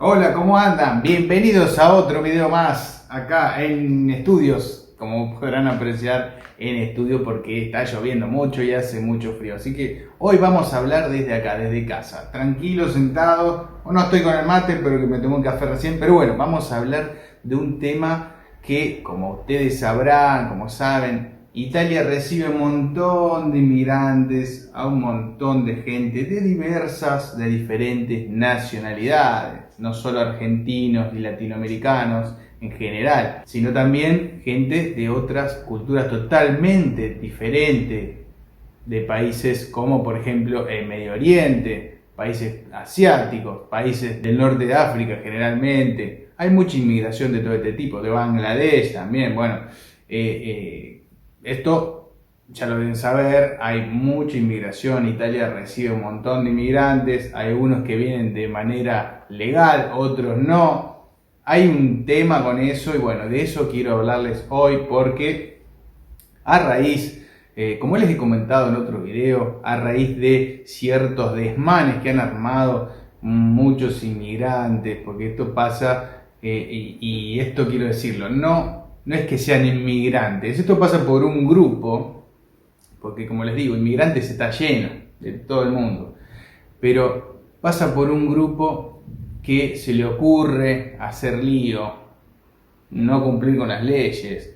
Hola, ¿cómo andan? Bienvenidos a otro video más acá en estudios. Como podrán apreciar, en estudio porque está lloviendo mucho y hace mucho frío. Así que hoy vamos a hablar desde acá, desde casa. Tranquilo, sentado. No estoy con el mate, pero que me tomé un café recién. Pero bueno, vamos a hablar de un tema que, como ustedes sabrán, como saben, Italia recibe un montón de inmigrantes, a un montón de gente de diferentes nacionalidades, no solo argentinos y latinoamericanos en general, sino también gente de otras culturas totalmente diferentes, de países como por ejemplo el Medio Oriente, países asiáticos, países del norte de África generalmente. Hay mucha inmigración de todo este tipo, de Bangladesh también, bueno. Esto ya lo deben saber, hay mucha inmigración, Italia recibe un montón de inmigrantes, hay unos que vienen de manera legal, otros no. Hay un tema con eso y bueno, de eso quiero hablarles hoy porque a raíz, como les he comentado en otro video, a raíz de ciertos desmanes que han armado muchos inmigrantes, porque esto pasa, y esto quiero decirlo, no es que sean inmigrantes, esto pasa por un grupo, porque como les digo, inmigrantes está lleno de todo el mundo, pero pasa por un grupo que se le ocurre hacer lío, no cumplir con las leyes,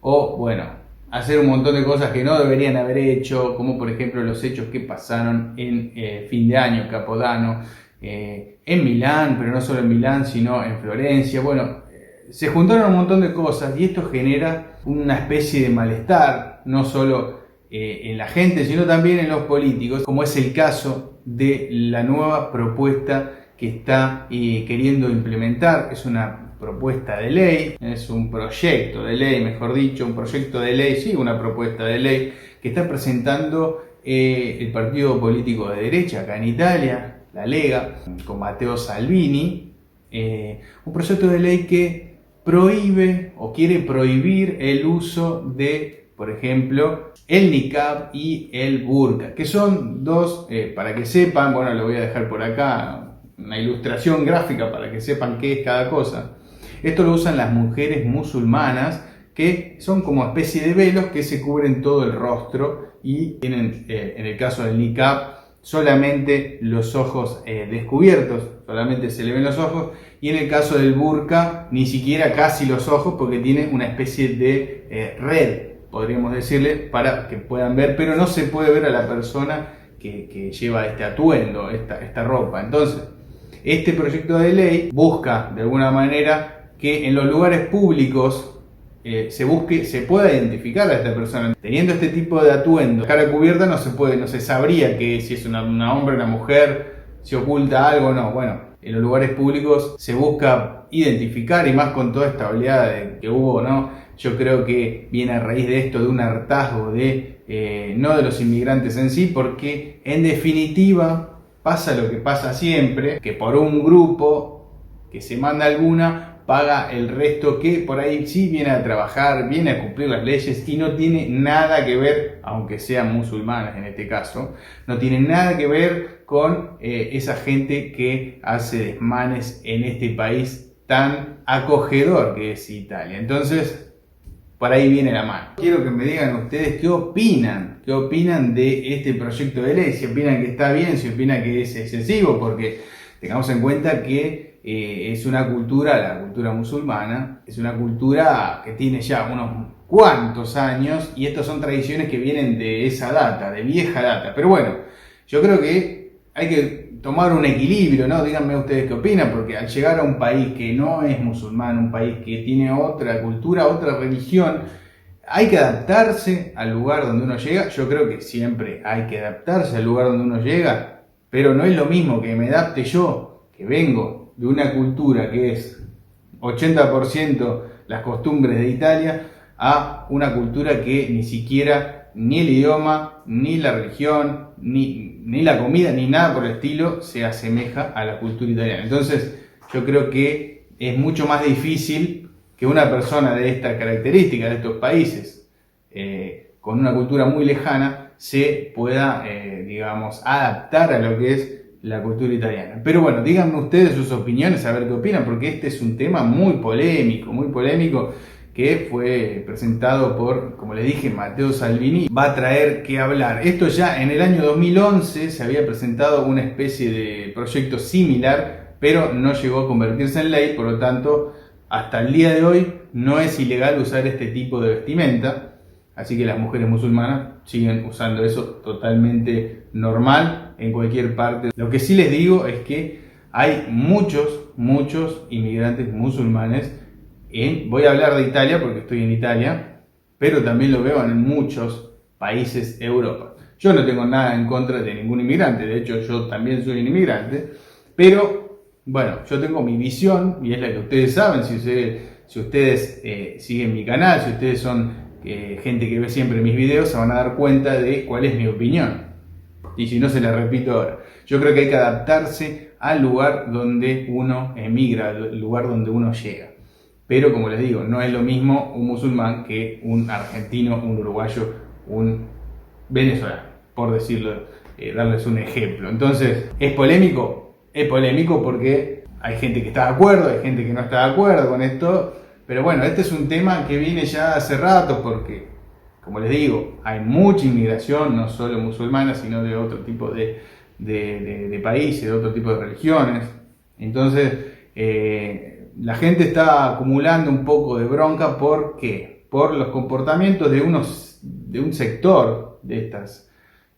o bueno, hacer un montón de cosas que no deberían haber hecho, como por ejemplo los hechos que pasaron en fin de año, Capodanno, en Milán, pero no solo en Milán, sino en Florencia. Bueno, se juntaron un montón de cosas y esto genera una especie de malestar, no solo en la gente, sino también en los políticos, como es el caso de la nueva propuesta que está queriendo implementar. Es una propuesta de ley, es un proyecto de ley, mejor dicho, un proyecto de ley, sí, una propuesta de ley que está presentando el partido político de derecha acá en Italia, la Lega, con Matteo Salvini, un proyecto de ley que prohíbe o quiere prohibir el uso de, por ejemplo, el niqab y el burka, que son dos, para que sepan, bueno, lo voy a dejar por acá, una ilustración gráfica para que sepan qué es cada cosa. Esto lo usan las mujeres musulmanas, que son como especie de velos que se cubren todo el rostro y tienen, en el caso del niqab, solamente los ojos descubiertos, solamente se le ven los ojos, y en el caso del burka ni siquiera casi los ojos porque tiene una especie de red, podríamos decirle, para que puedan ver, pero no se puede ver a la persona que lleva este atuendo, esta ropa. Entonces, este proyecto de ley busca de alguna manera que en los lugares públicos se pueda identificar a esta persona. Teniendo este tipo de atuendo, cara cubierta, no se sabría que si es una hombre, una mujer, si oculta algo o no. Bueno, en los lugares públicos se busca identificar, y más con toda esta oleada que hubo, ¿no? Yo creo que viene a raíz de esto, de un hartazgo no de los inmigrantes en sí, porque en definitiva pasa lo que pasa siempre, que por un grupo que se manda alguna, paga el resto que por ahí sí viene a trabajar, viene a cumplir las leyes y no tiene nada que ver, aunque sean musulmanas en este caso, no tiene nada que ver con esa gente que hace desmanes en este país tan acogedor que es Italia. Entonces, por ahí viene la mano. Quiero que me digan ustedes qué opinan de este proyecto de ley, si opinan que está bien, si opinan que es excesivo, porque tengamos en cuenta que es una cultura, la cultura musulmana, es una cultura que tiene ya unos cuantos años y estas son tradiciones que vienen de esa data, de vieja data. Pero bueno, yo creo que hay que tomar un equilibrio, ¿no? Díganme ustedes qué opinan, porque al llegar a un país que no es musulmán, un país que tiene otra cultura, otra religión, hay que adaptarse al lugar donde uno llega. Yo creo que siempre hay que adaptarse al lugar donde uno llega, pero no es lo mismo que me adapte yo, que vengo de una cultura que es 80% las costumbres de Italia, a una cultura que ni siquiera, ni el idioma, ni la religión, ni la comida, ni nada por el estilo se asemeja a la cultura italiana. Entonces yo creo que es mucho más difícil que una persona de estas características, de estos países, con una cultura muy lejana, se pueda, digamos, adaptar a lo que es la cultura italiana. Pero bueno, díganme ustedes sus opiniones, a ver qué opinan, porque este es un tema muy polémico, que fue presentado por, como les dije, Matteo Salvini. Va a traer que hablar. Esto ya en el año 2011 se había presentado una especie de proyecto similar, pero no llegó a convertirse en ley, por lo tanto, hasta el día de hoy no es ilegal usar este tipo de vestimenta, así que las mujeres musulmanas siguen usando eso totalmente normal en cualquier parte. Lo que sí les digo es que hay muchos inmigrantes musulmanes voy a hablar de Italia porque estoy en Italia, pero también lo veo en muchos países de Europa. Yo no tengo nada en contra de ningún inmigrante, de hecho yo también soy un inmigrante, pero bueno, yo tengo mi visión y es la que ustedes saben, si ustedes siguen mi canal, si ustedes son gente que ve siempre mis videos, se van a dar cuenta de cuál es mi opinión. Y si no, se la repito ahora. Yo creo que hay que adaptarse al lugar donde uno emigra, al lugar donde uno llega. Pero como les digo, no es lo mismo un musulmán que un argentino, un uruguayo, un venezolano, por decirlo, darles un ejemplo. Entonces, ¿es polémico? Es polémico porque hay gente que está de acuerdo, hay gente que no está de acuerdo con esto. Pero bueno, este es un tema que viene ya hace rato porque, como les digo, hay mucha inmigración, no solo musulmana, sino de otro tipo de países, de otro tipo de religiones. Entonces, la gente está acumulando un poco de bronca. ¿Por qué? Por los comportamientos de un sector de estas.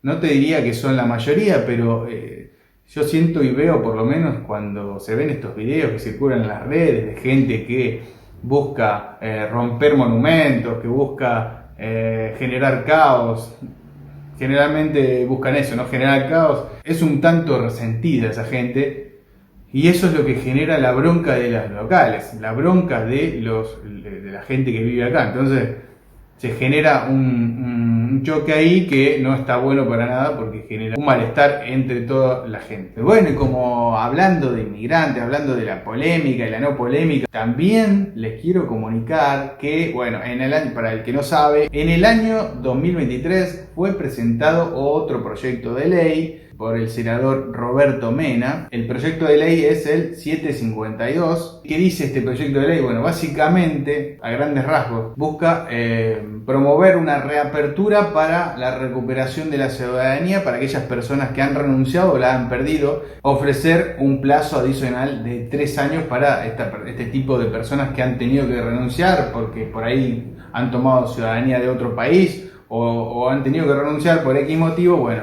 No te diría que son la mayoría, pero yo siento y veo, por lo menos cuando se ven estos videos que circulan en las redes, de gente que busca romper monumentos, que busca generar caos. Generalmente buscan eso, ¿no? Generar caos. Es un tanto resentida esa gente. Y eso es lo que genera la bronca de los locales, la bronca de la gente que vive acá. Entonces se genera un choque ahí que no está bueno para nada porque genera un malestar entre toda la gente. Bueno, y como hablando de inmigrantes, hablando de la polémica y la no polémica, también les quiero comunicar que, bueno, para el que no sabe, en el año 2023 fue presentado otro proyecto de ley por el senador Roberto Mena. El proyecto de ley es el 752. ¿Qué dice este proyecto de ley? Bueno, básicamente, a grandes rasgos, busca promover una reapertura para la recuperación de la ciudadanía para aquellas personas que han renunciado o la han perdido, ofrecer un plazo adicional de 3 años para este tipo de personas que han tenido que renunciar porque por ahí han tomado ciudadanía de otro país o han tenido que renunciar por X motivo. Bueno,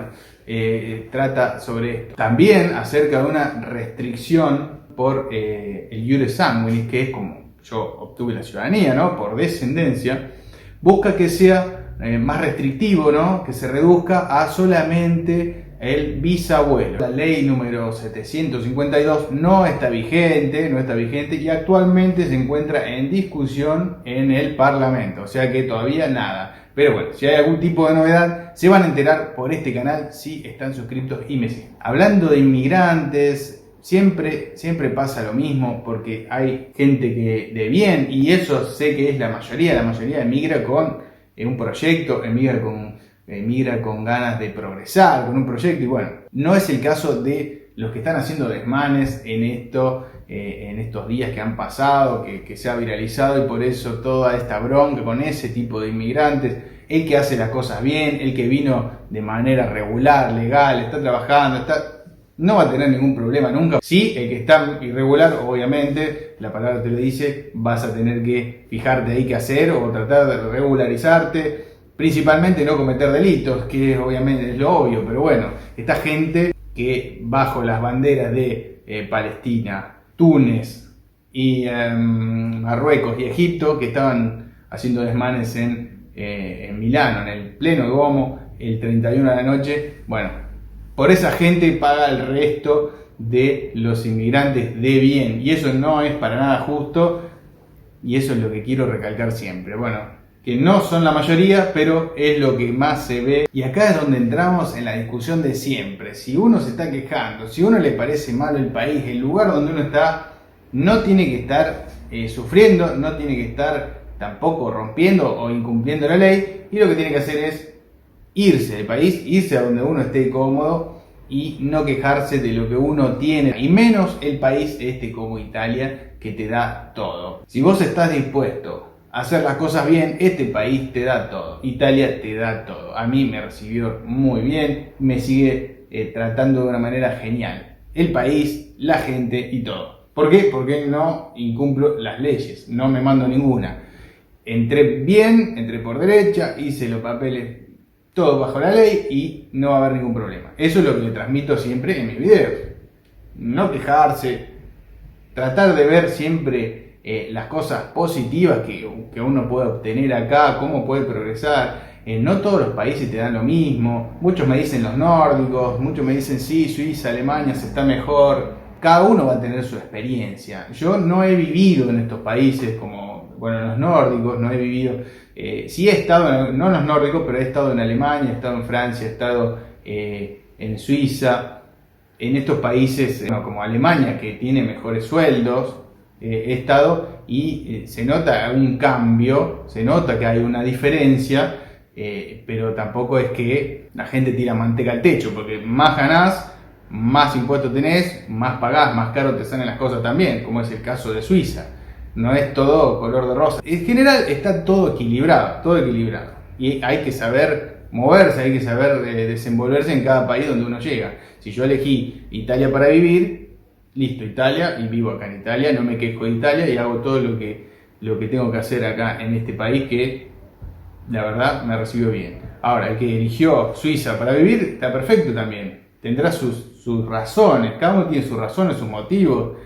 trata sobre esto. También acerca de una restricción por el iure sanguinis, que es como yo obtuve la ciudadanía, ¿no? Por descendencia. Busca que sea más restrictivo, ¿no? Que se reduzca a solamente el bisabuelo. La ley número 752 no está vigente y actualmente se encuentra en discusión en el Parlamento, o sea que todavía nada. Pero bueno, si hay algún tipo de novedad, se van a enterar por este canal si están suscritos y me siguen. Hablando de inmigrantes, siempre pasa lo mismo porque hay gente que de bien, y eso sé que es la mayoría emigra con un proyecto, emigra con ganas de progresar, con un proyecto, y bueno, no es el caso de los que están haciendo desmanes en estos días que han pasado, que se ha viralizado, y por eso toda esta bronca con ese tipo de inmigrantes. El que hace las cosas bien, el que vino de manera regular, legal, está trabajando, no va a tener ningún problema nunca. Sí, el que está irregular, obviamente, la palabra te lo dice, vas a tener que fijarte ahí qué hacer o tratar de regularizarte, principalmente no cometer delitos, que obviamente es lo obvio, pero bueno, esta gente que bajo las banderas de Palestina, Túnez y Marruecos y Egipto, que estaban haciendo desmanes en Milano, en el pleno Duomo, el 31 de la noche, bueno, por esa gente paga el resto de los inmigrantes de bien, y eso no es para nada justo, y eso es lo que quiero recalcar siempre. Bueno, que no son la mayoría, pero es lo que más se ve. Y acá es donde entramos en la discusión de siempre. Si uno se está quejando, si a uno le parece malo el país, el lugar donde uno está, no tiene que estar sufriendo, no tiene que estar tampoco rompiendo o incumpliendo la ley, y lo que tiene que hacer es irse del país, irse a donde uno esté cómodo, y no quejarse de lo que uno tiene, y menos el país como Italia, que te da todo. Si vos estás dispuesto a hacer las cosas bien, este país te da todo, Italia te da todo. A mí me recibió muy bien, me sigue tratando de una manera genial. El país, la gente y todo. ¿Por qué? Porque no incumplo las leyes, no me mando ninguna. Entré bien, entré por derecha, hice los papeles todo bajo la ley y no va a haber ningún problema. Eso es lo que le transmito siempre en mis videos. No quejarse, tratar de ver siempre las cosas positivas que uno puede obtener acá, cómo puede progresar. No todos los países te dan lo mismo. Muchos me dicen los nórdicos, muchos me dicen sí, Suiza, Alemania se está mejor. Cada uno va a tener su experiencia. Yo no he vivido en estos países como, bueno, en los nórdicos, no he vivido. Sí he estado, no en los nórdicos, pero he estado en Alemania, he estado en Francia, he estado en Suiza. En estos países como Alemania, que tiene mejores sueldos, he estado y se nota un cambio, se nota que hay una diferencia, pero tampoco es que la gente tira manteca al techo, porque más ganás, más impuestos tenés, más pagás, más caro te salen las cosas también, como es el caso de Suiza. No es todo color de rosa. En general está todo equilibrado, y hay que saber moverse, hay que saber desenvolverse en cada país donde uno llega. Si yo elegí Italia para vivir, listo, Italia, y vivo acá en Italia, no me quejo de Italia y hago todo lo que tengo que hacer acá en este país que la verdad me recibió bien. Ahora, el que eligió Suiza para vivir está perfecto también, tendrá sus razones, cada uno tiene sus razones, sus motivos,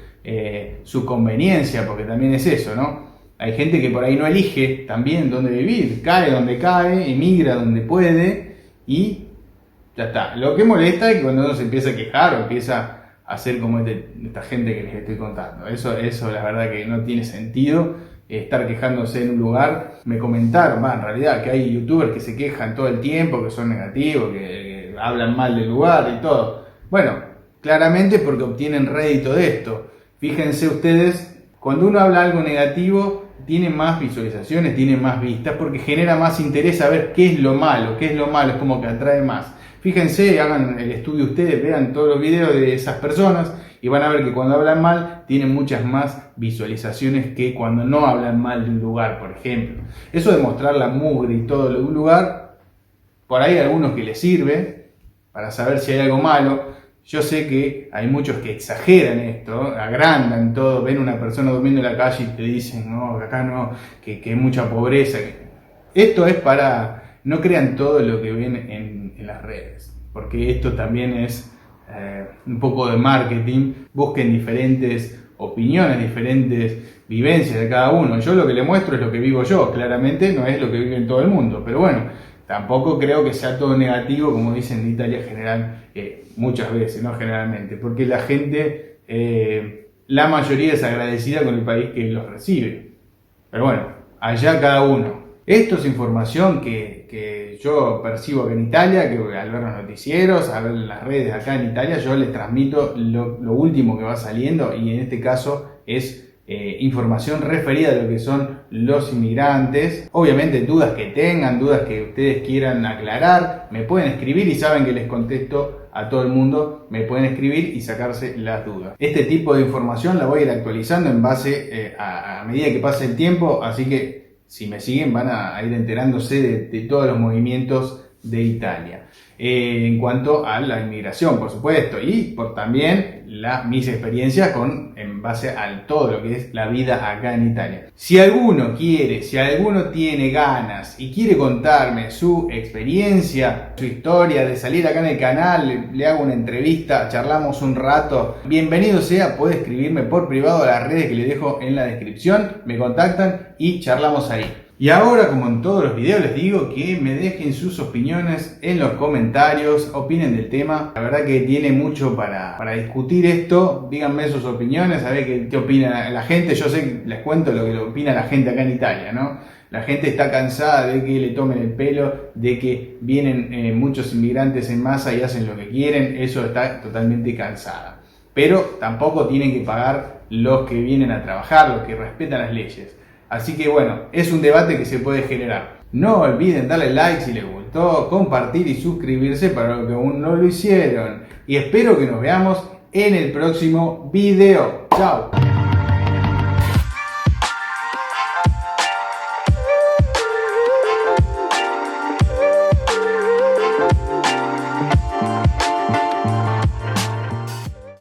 su conveniencia, porque también es eso, ¿no? Hay gente que por ahí no elige también dónde vivir, cae donde cae, emigra donde puede y ya está. Lo que molesta es que cuando uno se empieza a quejar o empieza a hacer como esta gente que les estoy contando. Eso la verdad que no tiene sentido, estar quejándose en un lugar. Me comentaron, en realidad, que hay youtubers que se quejan todo el tiempo, que son negativos, que hablan mal del lugar y todo. Bueno, claramente porque obtienen rédito de esto. Fíjense ustedes, cuando uno habla algo negativo, tiene más visualizaciones, tiene más vistas, porque genera más interés a ver qué es lo malo, es como que atrae más. Fíjense, hagan el estudio ustedes, vean todos los videos de esas personas y van a ver que cuando hablan mal tienen muchas más visualizaciones que cuando no hablan mal de un lugar, por ejemplo. Eso de mostrar la mugre y todo lo de un lugar, por ahí hay algunos que les sirve para saber si hay algo malo. Yo sé que hay muchos que exageran esto, agrandan todo, ven una persona durmiendo en la calle y te dicen, no, acá no, que hay mucha pobreza. Esto es para, no crean todo lo que ven en las redes, porque esto también es un poco de marketing. Busquen diferentes opiniones, diferentes vivencias de cada uno. Yo lo que le muestro es lo que vivo yo, claramente no es lo que vive en todo el mundo, pero bueno. Tampoco creo que sea todo negativo, como dicen en Italia general, muchas veces, no generalmente, porque la gente, la mayoría es agradecida con el país que los recibe. Pero bueno, allá cada uno. Esto es información que yo percibo acá en Italia, que al ver los noticieros, al ver las redes acá en Italia, yo les transmito lo último que va saliendo y en este caso es información referida a lo que son los inmigrantes. Obviamente dudas que tengan, dudas que ustedes quieran aclarar, me pueden escribir y saben que les contesto a todo el mundo, me pueden escribir y sacarse las dudas. Este tipo de información la voy a ir actualizando en base a medida que pase el tiempo, así que si me siguen van a ir enterándose de todos los movimientos de Italia. En cuanto a la inmigración, por supuesto, y por también mis experiencias en base a todo lo que es la vida acá en Italia. Si alguno tiene ganas y quiere contarme su experiencia, su historia de salir acá en el canal, le hago una entrevista, charlamos un rato, bienvenido sea, puede escribirme por privado a las redes que le dejo en la descripción, me contactan y charlamos ahí. Y ahora, como en todos los videos, les digo que me dejen sus opiniones en los comentarios, opinen del tema. La verdad que tiene mucho para discutir esto. Díganme sus opiniones, a ver qué opina la gente. Yo sé, les cuento lo que opina la gente acá en Italia, ¿no? La gente está cansada de que le tomen el pelo, de que vienen muchos inmigrantes en masa y hacen lo que quieren. Eso está totalmente cansada. Pero tampoco tienen que pagar los que vienen a trabajar, los que respetan las leyes. Así que bueno, es un debate que se puede generar. No olviden darle like si les gustó, compartir y suscribirse para los que aún no lo hicieron. y espero que nos veamos en el próximo video. Chao.